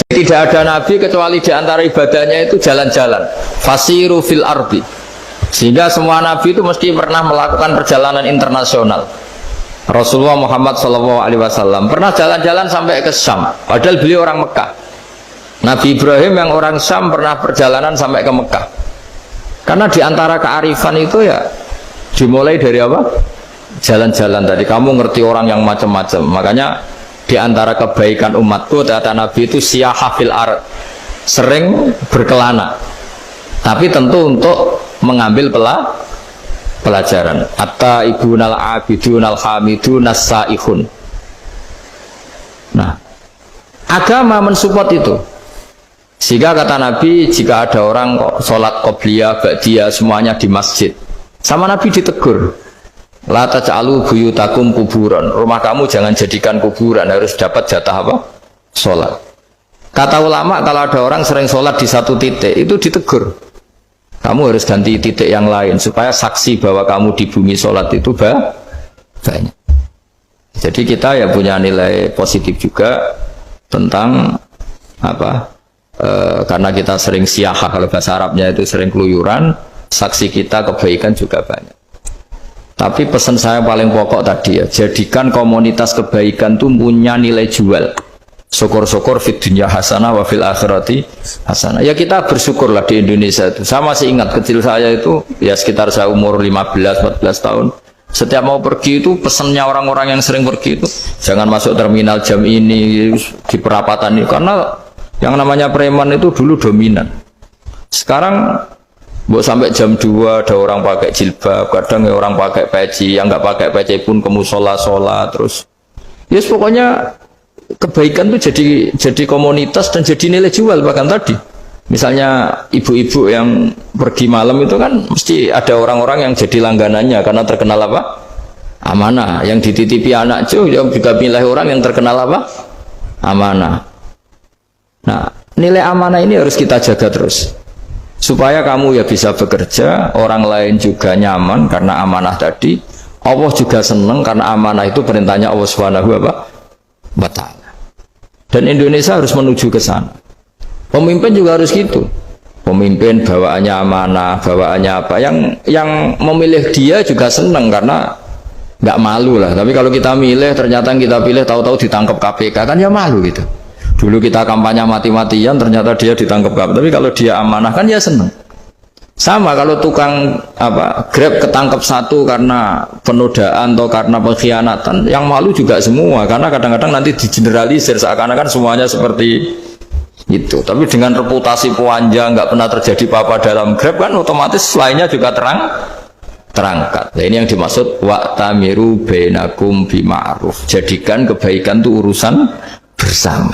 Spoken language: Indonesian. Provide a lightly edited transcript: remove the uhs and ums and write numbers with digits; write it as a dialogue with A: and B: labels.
A: Tidak ada nabi kecuali di antara ibadahnya itu jalan-jalan. Fasiru fil ardi. Sehingga semua nabi itu mesti pernah melakukan perjalanan internasional. Rasulullah Muhammad SAW pernah jalan-jalan sampai ke Syam, padahal beliau orang Mekah. Nabi Ibrahim yang orang Syam pernah perjalanan sampai ke Mekah. Karena di antara kearifan itu ya dimulai dari apa? Jalan-jalan tadi. Kamu ngerti orang yang macam-macam. Makanya di antara kebaikan umatku kata Nabi itu siyahah fil ard, sering berkelana. Tapi tentu untuk mengambil pelajaran. At-taibunal abidunal hamidunas saihun. Nah, agama mensupport itu. Sehingga kata Nabi, jika ada orang kok sholat qobliyah, ba'diyah semuanya di masjid, sama Nabi ditegur, la taj'alu buyutakum kuburan, rumah kamu jangan jadikan kuburan, harus dapat jatah apa? Sholat. Kata ulama, kalau ada orang sering sholat di satu titik, itu ditegur, kamu harus ganti titik yang lain supaya saksi bahwa kamu di bumi sholat itu banyak. Jadi kita ya punya nilai positif juga tentang apa? Karena kita sering siyahah, kalau bahasa Arabnya itu sering keluyuran, saksi kita kebaikan juga banyak. Tapi pesan saya paling pokok tadi ya, jadikan komunitas kebaikan itu punya nilai jual. Syukur-syukur fid dunya hasanah wa fil akhirati hasanah. Ya kita bersyukurlah di Indonesia itu. Saya masih ingat kecil saya itu ya sekitar saya umur 15-14 tahun. Setiap mau pergi itu pesannya orang-orang yang sering pergi itu jangan masuk terminal jam ini di perapatan ini, karena yang namanya preman itu dulu dominan. Sekarang sampai jam 2 ada orang pakai jilbab, kadang ya orang pakai peci, yang nggak pakai peci pun ke musola sholat terus. Yes, pokoknya kebaikan itu jadi komunitas dan jadi nilai jual. Bahkan tadi misalnya ibu-ibu yang pergi malam itu kan mesti ada orang-orang yang jadi langganannya karena terkenal apa? Amanah. Yang dititipi anak yang juga milih orang yang terkenal apa? Amanah. Nah, nilai amanah ini harus kita jaga terus supaya kamu ya bisa bekerja, orang lain juga nyaman karena amanah tadi, Allah juga senang karena amanah itu perintahnya Allah Subhanahu wa ta'ala. Dan Indonesia harus menuju ke sana. Pemimpin juga harus gitu. Pemimpin bawaannya amanah, bawaannya apa, yang memilih dia juga senang karena nggak malu lah. Tapi kalau kita milih ternyata yang kita pilih tahu-tahu ditangkap KPK kan ya malu gitu. Dulu kita kampanye mati-matian, ternyata dia ditangkap KPK. Tapi kalau dia amanah kan ya senang. Sama kalau tukang Grab ketangkap satu karena penodaan atau karena pengkhianatan, yang malu juga semua. Karena kadang-kadang nanti digeneralisir seakan-akan semuanya seperti itu. Tapi dengan reputasi panjang, nggak pernah terjadi apa-apa dalam Grab kan otomatis lainnya juga terangkat. Nah, ini yang dimaksud wa'tamiru bainakum bima'ruf. Jadikan kebaikan itu urusan bersama.